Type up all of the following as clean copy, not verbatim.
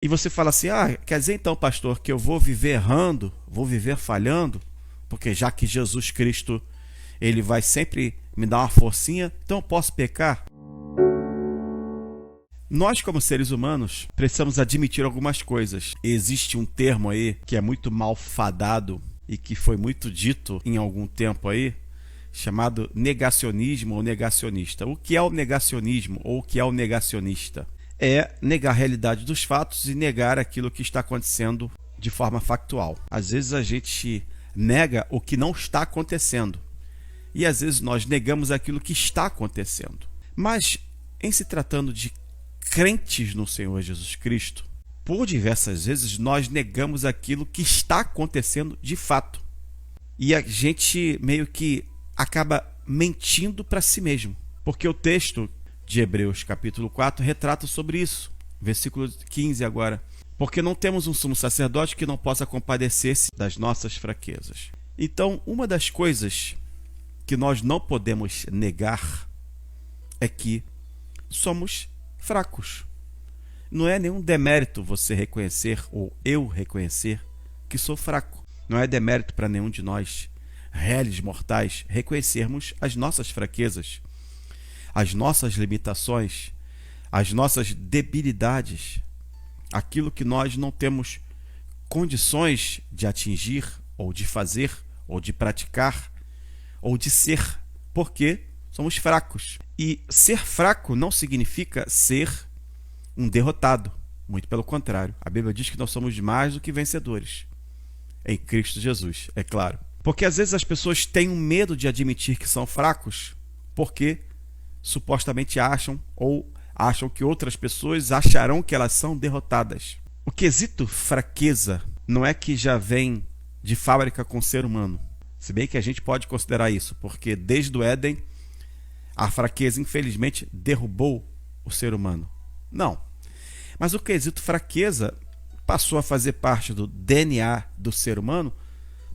E você fala assim: ah, quer dizer então, pastor, que eu vou viver errando, vou viver falhando, porque já que Jesus Cristo, ele vai sempre me dar uma forcinha, então eu posso pecar? Nós, como seres humanos, precisamos admitir algumas coisas. Existe um termo aí que é muito malfadado e que foi muito dito em algum tempo aí, chamado negacionismo ou negacionista. O que é o negacionismo ou o que é o negacionista? É negar a realidade dos fatos e negar aquilo que está acontecendo de forma factual. Às vezes a gente nega o que não está acontecendo e às vezes nós negamos aquilo que está acontecendo. Mas em se tratando de crentes no Senhor Jesus Cristo, por diversas vezes nós negamos aquilo que está acontecendo de fato. E a gente meio que acaba mentindo para si mesmo. Porque o texto de Hebreus capítulo 4 retrata sobre isso. Versículo 15 agora. Porque não temos um sumo sacerdote que não possa compadecer-se das nossas fraquezas. Então, uma das coisas que nós não podemos negar é que somos fracos. Não é nenhum demérito você reconhecer, ou eu reconhecer, que sou fraco. Não é demérito para nenhum de nós, réis mortais, reconhecermos as nossas fraquezas, as nossas limitações, as nossas debilidades, aquilo que nós não temos condições de atingir, ou de fazer, ou de praticar, ou de ser, porque somos fracos. E ser fraco não significa ser um derrotado. Muito pelo contrário. A Bíblia diz que nós somos mais do que vencedores. Em Cristo Jesus, é claro. Porque às vezes as pessoas têm um medo de admitir que são fracos, porque supostamente acham que outras pessoas acharão que elas são derrotadas. O quesito fraqueza não é que já vem de fábrica com o ser humano. Se bem que a gente pode considerar isso, porque desde o Éden, a fraqueza, infelizmente, derrubou o ser humano. Não. Mas o quesito fraqueza passou a fazer parte do DNA do ser humano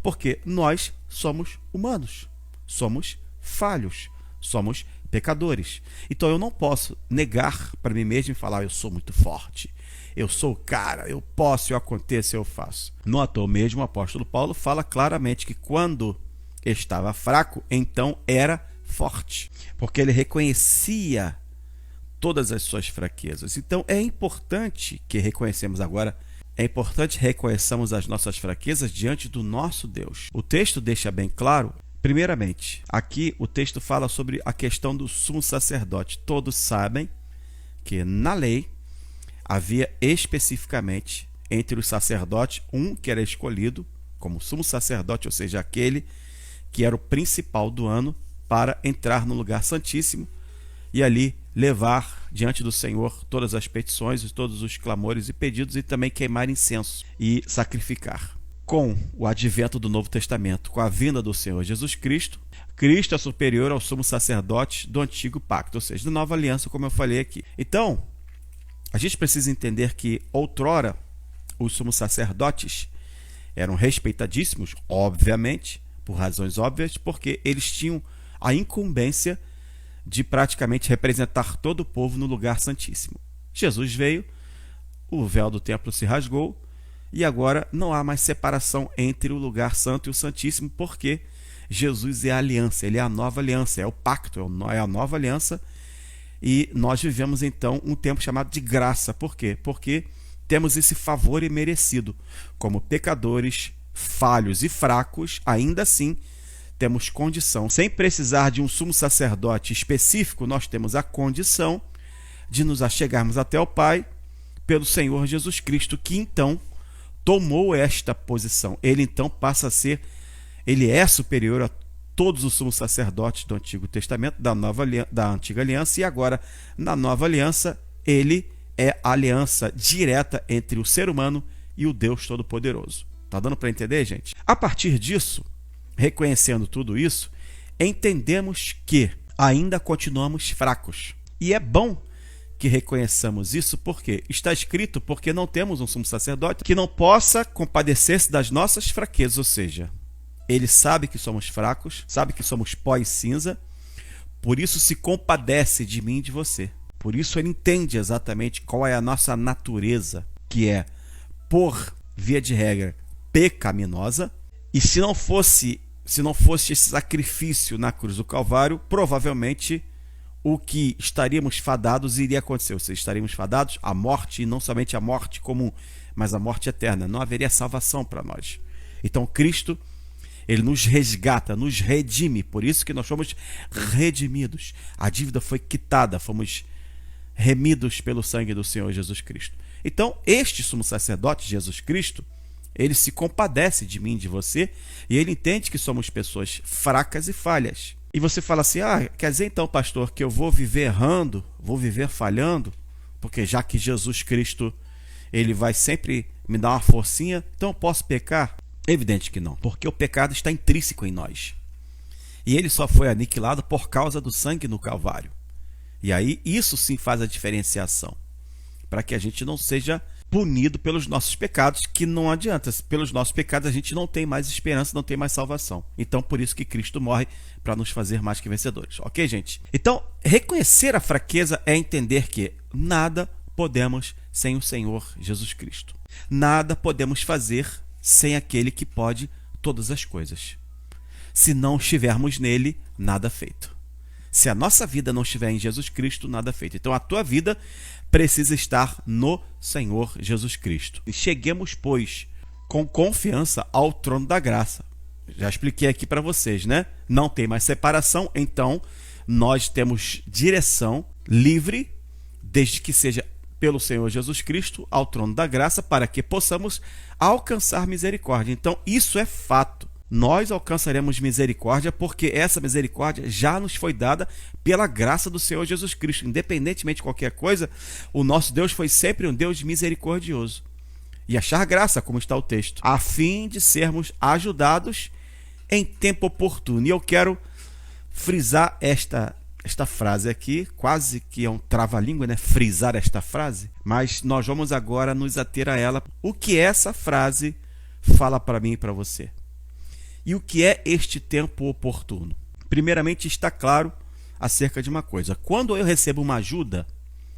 porque nós somos humanos, somos falhos, somos pecadores. Então eu não posso negar para mim mesmo e falar: eu sou muito forte, eu sou o cara, eu posso, eu aconteço, eu faço. No ator mesmo, o apóstolo Paulo fala claramente que quando estava fraco, então era forte, porque ele reconhecia todas as suas fraquezas. Então é importante que reconheçamos agora, é importante reconheçamos as nossas fraquezas diante do nosso Deus. O texto deixa bem claro, primeiramente, aqui o texto fala sobre a questão do sumo sacerdote. Todos sabem que na lei havia especificamente entre os sacerdotes um que era escolhido como sumo sacerdote, ou seja, aquele que era o principal do ano para entrar no lugar santíssimo e ali levar diante do Senhor todas as petições e todos os clamores e pedidos, e também queimar incenso e sacrificar. Com o advento do Novo Testamento, com a vinda do Senhor Jesus Cristo, Cristo é superior ao sumo sacerdote do antigo pacto, ou seja, da nova aliança, como eu falei aqui. Então, a gente precisa entender que outrora os sumos sacerdotes eram respeitadíssimos, obviamente, por razões óbvias, porque eles tinham a incumbência de praticamente representar todo o povo no lugar santíssimo. Jesus veio, o véu do templo se rasgou e agora não há mais separação entre o lugar santo e o santíssimo, porque Jesus é a aliança, ele é a nova aliança, é o pacto, é a nova aliança, e nós vivemos então um tempo chamado de graça. Por quê? Porque temos esse favor imerecido. Como pecadores, falhos e fracos, ainda assim temos condição, sem precisar de um sumo sacerdote específico, nós temos a condição de nos achegarmos até o Pai pelo Senhor Jesus Cristo, que então tomou esta posição. Ele então passa a ser, ele é superior a todos os sumos sacerdotes do Antigo Testamento, da Antiga Aliança, e agora, na Nova Aliança, ele é a aliança direta entre o ser humano e o Deus Todo-Poderoso. Tá dando para entender, gente? A partir disso, reconhecendo tudo isso, entendemos que ainda continuamos fracos. E é bom que reconheçamos isso, porque está escrito, porque não temos um sumo sacerdote que não possa compadecer-se das nossas fraquezas, ou seja, ele sabe que somos fracos, sabe que somos pó e cinza, por isso se compadece de mim e de você. Por isso ele entende exatamente qual é a nossa natureza, que é, por via de regra, pecaminosa. E se não fosse esse sacrifício na cruz do Calvário, provavelmente o que estaríamos fadados iria acontecer. Ou seja, estaríamos fadados à morte, e não somente à morte comum, mas à morte eterna. Não haveria salvação para nós. Então Cristo, ele nos resgata, nos redime. Por isso que nós fomos redimidos. A dívida foi quitada, fomos remidos pelo sangue do Senhor Jesus Cristo. Então, este sumo sacerdote, Jesus Cristo, ele se compadece de mim, de você, e ele entende que somos pessoas fracas e falhas. E você fala assim, quer dizer então, pastor, que eu vou viver errando, vou viver falhando, porque já que Jesus Cristo, ele vai sempre me dar uma forcinha, então eu posso pecar? Evidente que não, porque o pecado está intrínseco em nós. E ele só foi aniquilado por causa do sangue no Calvário. E aí, isso sim faz a diferenciação, para que a gente não seja punido pelos nossos pecados, que não adianta. Pelos nossos pecados a gente não tem mais esperança, não tem mais salvação. Então, por isso que Cristo morre, para nos fazer mais que vencedores. Ok, gente? Então, reconhecer a fraqueza é entender que nada podemos sem o Senhor Jesus Cristo. Nada podemos fazer sem aquele que pode todas as coisas. Se não estivermos nele, nada feito. Se a nossa vida não estiver em Jesus Cristo, nada feito. Então a tua vida precisa estar no Senhor Jesus Cristo. E cheguemos, pois, com confiança ao trono da graça. Já expliquei aqui para vocês, né? Não tem mais separação, então nós temos direção livre, desde que seja pelo Senhor Jesus Cristo, ao trono da graça, para que possamos alcançar misericórdia. Então isso é fato. Nós alcançaremos misericórdia porque essa misericórdia já nos foi dada pela graça do Senhor Jesus Cristo. Independentemente de qualquer coisa, o nosso Deus foi sempre um Deus misericordioso. E achar graça, como está o texto, a fim de sermos ajudados em tempo oportuno. E eu quero frisar esta frase aqui, quase que é um trava-língua, né? Frisar esta frase, mas nós vamos agora nos ater a ela. O que essa frase fala para mim e para você? E o que é este tempo oportuno? Primeiramente, está claro acerca de uma coisa. Quando eu recebo uma ajuda,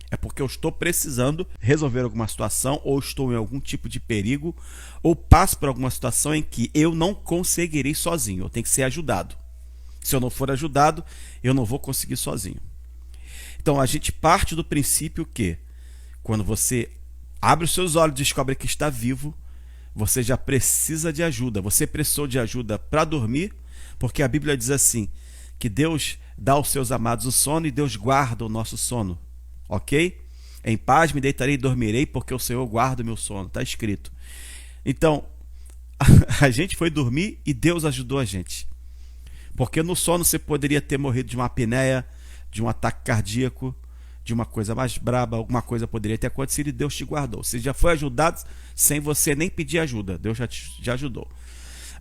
é porque eu estou precisando resolver alguma situação, ou estou em algum tipo de perigo, ou passo por alguma situação em que eu não conseguirei sozinho. Eu tenho que ser ajudado. Se eu não for ajudado, eu não vou conseguir sozinho. Então, a gente parte do princípio que, quando você abre os seus olhos e descobre que está vivo, você já precisa de ajuda. Você precisou de ajuda para dormir, porque a Bíblia diz assim, que Deus dá aos seus amados o sono e Deus guarda o nosso sono. Ok? Em paz me deitarei e dormirei, porque o Senhor guarda o meu sono. Está escrito. Então, a gente foi dormir e Deus ajudou a gente. Porque no sono você poderia ter morrido de uma apneia, de um ataque cardíaco, de uma coisa mais braba, alguma coisa poderia ter acontecido e Deus te guardou. Você já foi ajudado sem você nem pedir ajuda. Deus já ajudou.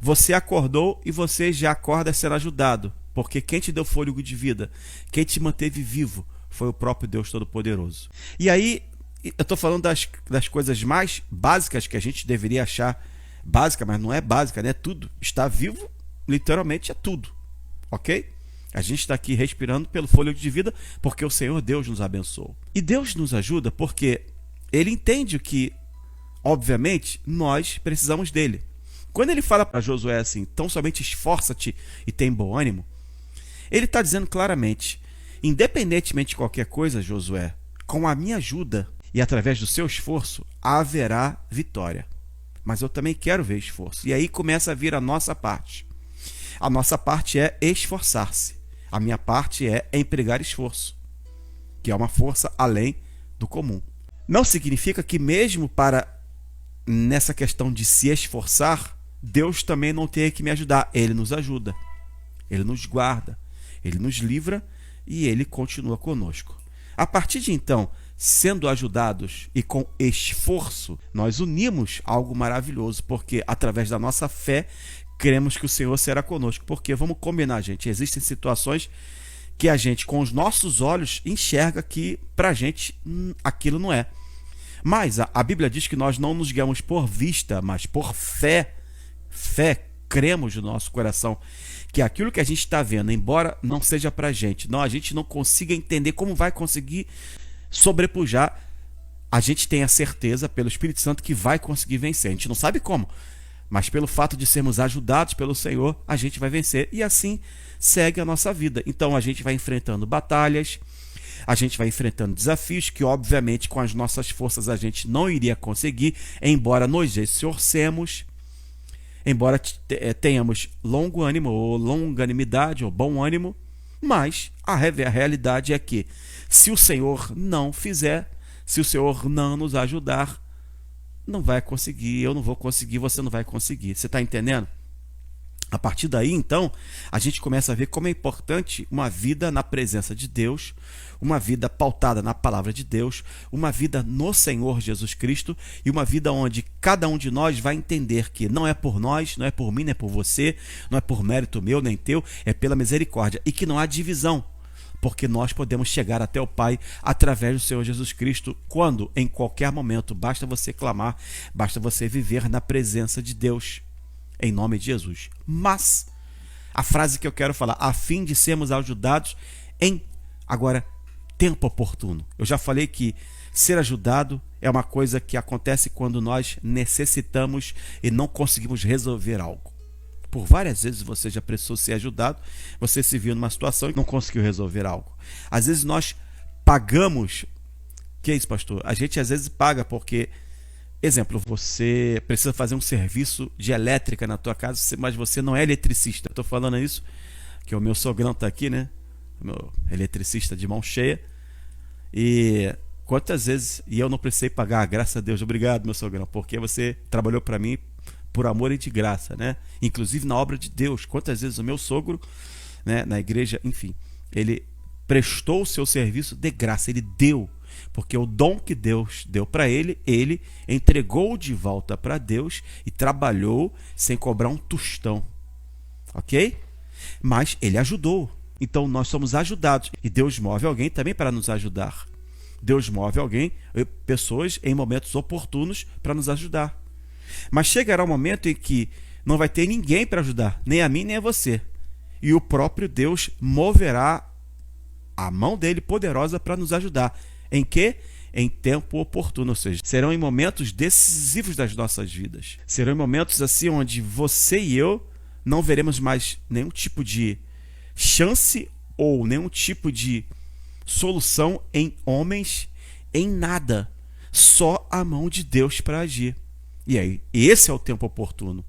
Você acordou e você já acorda sendo ajudado. Porque quem te deu fôlego de vida, quem te manteve vivo, foi o próprio Deus Todo-Poderoso. E aí, eu estou falando das coisas mais básicas que a gente deveria achar básica, mas não é básica, né? Tudo. Estar vivo, literalmente, é tudo. Ok? A gente está aqui respirando pelo fôlego de vida porque o Senhor Deus nos abençoou. E Deus nos ajuda porque Ele entende que, obviamente, nós precisamos dele. Quando Ele fala para Josué assim, tão somente esforça-te e tem bom ânimo, Ele está dizendo claramente, independentemente de qualquer coisa, Josué, com a minha ajuda e através do seu esforço, haverá vitória. Mas eu também quero ver esforço. E aí começa a vir a nossa parte. A nossa parte é esforçar-se. A minha parte é empregar esforço, que é uma força além do comum. Não significa que mesmo nessa questão de se esforçar, Deus também não tenha que me ajudar. Ele nos ajuda, Ele nos guarda, Ele nos livra e Ele continua conosco. A partir de então, sendo ajudados e com esforço, nós unimos algo maravilhoso, porque através da nossa fé, cremos que o Senhor será conosco. Porque, vamos combinar, gente, existem situações que a gente, com os nossos olhos, enxerga que pra gente aquilo não é. Mas a Bíblia diz que nós não nos guiamos por vista, mas por fé. Fé, cremos no nosso coração que aquilo que a gente está vendo, embora não seja pra gente, a gente não consiga entender como vai conseguir sobrepujar a gente tem a certeza pelo Espírito Santo que vai conseguir vencer. A gente não sabe como, mas pelo fato de sermos ajudados pelo Senhor, a gente vai vencer. E assim segue a nossa vida. Então a gente vai enfrentando batalhas, a gente vai enfrentando desafios que obviamente com as nossas forças a gente não iria conseguir, embora nos esforcemos, embora tenhamos longo ânimo ou longanimidade ou bom ânimo, mas a realidade é que se o Senhor não fizer, se o Senhor não nos ajudar, não vai conseguir, eu não vou conseguir, você não vai conseguir. Você está entendendo? A partir daí, então, a gente começa a ver como é importante uma vida na presença de Deus, uma vida pautada na palavra de Deus, uma vida no Senhor Jesus Cristo e uma vida onde cada um de nós vai entender que não é por nós, não é por mim, não é por você, não é por mérito meu nem teu, é pela misericórdia e que não há divisão, porque nós podemos chegar até o Pai através do Senhor Jesus Cristo quando, em qualquer momento, basta você clamar, basta você viver na presença de Deus. Em nome de Jesus. Mas a frase que eu quero falar, a fim de sermos ajudados em, agora, tempo oportuno. Eu já falei que ser ajudado é uma coisa que acontece quando nós necessitamos e não conseguimos resolver algo. Por várias vezes você já precisou ser ajudado, você se viu numa situação e não conseguiu resolver algo. Às vezes nós pagamos. Que é isso, pastor? A gente às vezes paga porque, exemplo, você precisa fazer um serviço de elétrica na tua casa, mas você não é eletricista. Estou falando isso, que o meu sogrão está aqui, né? O meu eletricista de mão cheia. E quantas vezes, e eu não precisei pagar, graças a Deus, obrigado, meu sogrão, porque você trabalhou para mim por amor e de graça, né? Inclusive na obra de Deus. Quantas vezes o meu sogro, né, na igreja, enfim, ele prestou o seu serviço de graça, ele deu. Porque o dom que Deus deu para ele, ele entregou de volta para Deus e trabalhou sem cobrar um tostão. Ok? Mas ele ajudou. Então nós somos ajudados. E Deus move alguém também para nos ajudar. Deus move alguém, pessoas em momentos oportunos para nos ajudar. Mas chegará um momento em que não vai ter ninguém para ajudar, nem a mim nem a você. E o próprio Deus moverá a mão dele poderosa para nos ajudar. Em quê? Em tempo oportuno, ou seja, serão em momentos decisivos das nossas vidas. Serão em momentos assim onde você e eu não veremos mais nenhum tipo de chance ou nenhum tipo de solução em homens, em nada. Só a mão de Deus para agir. E aí, esse é o tempo oportuno.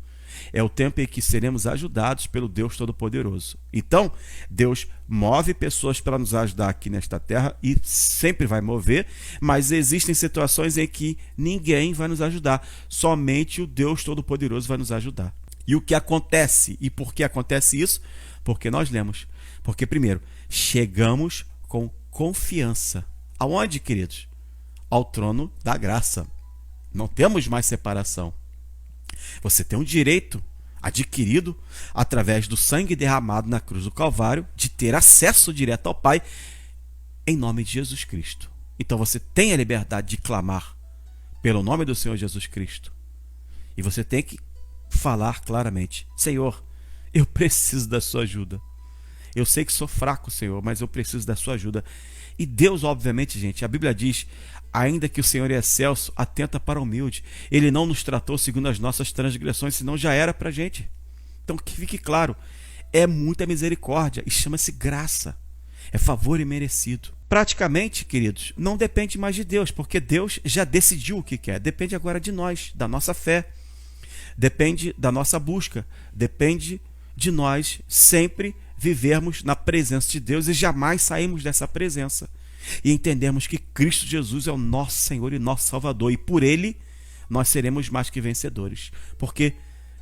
É o tempo em que seremos ajudados pelo Deus Todo-Poderoso. Então, Deus move pessoas para nos ajudar aqui nesta terra e sempre vai mover, mas existem situações em que ninguém vai nos ajudar. Somente o Deus Todo-Poderoso vai nos ajudar. E o que acontece? E por que acontece isso? Porque nós lemos. Porque, primeiro, chegamos com confiança. Aonde, queridos? Ao trono da graça. Não temos mais separação. Você tem um direito adquirido através do sangue derramado na cruz do Calvário de ter acesso direto ao Pai em nome de Jesus Cristo. Então você tem a liberdade de clamar pelo nome do Senhor Jesus Cristo. E você tem que falar claramente: Senhor, eu preciso da sua ajuda. Eu sei que sou fraco, Senhor, mas eu preciso da sua ajuda. E Deus, obviamente, gente, a Bíblia diz: ainda que o Senhor é excelso, atenta para o humilde. Ele não nos tratou segundo as nossas transgressões, senão já era para a gente. Então que fique claro, é muita misericórdia e chama-se graça. É favor imerecido. Praticamente, queridos, não depende mais de Deus, porque Deus já decidiu o que quer. Depende agora de nós, da nossa fé. Depende da nossa busca. Depende de nós sempre vivermos na presença de Deus e jamais sairmos dessa presença. E entendermos que Cristo Jesus é o nosso Senhor e nosso Salvador. E por Ele nós seremos mais que vencedores. Porque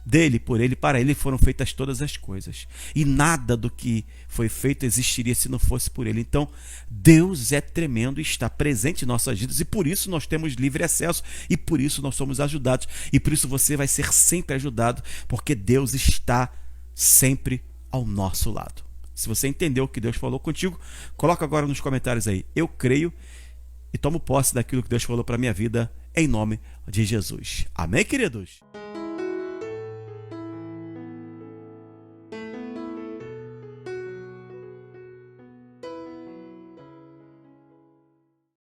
dele, por Ele, para Ele foram feitas todas as coisas. E nada do que foi feito existiria se não fosse por Ele. Então, Deus é tremendo e está presente em nossas vidas. E por isso nós temos livre acesso. E por isso nós somos ajudados. E por isso você vai ser sempre ajudado. Porque Deus está sempre ao nosso lado. Se você entendeu o que Deus falou contigo, coloca agora nos comentários aí: eu creio e tomo posse daquilo que Deus falou para a minha vida, em nome de Jesus. Amém, queridos?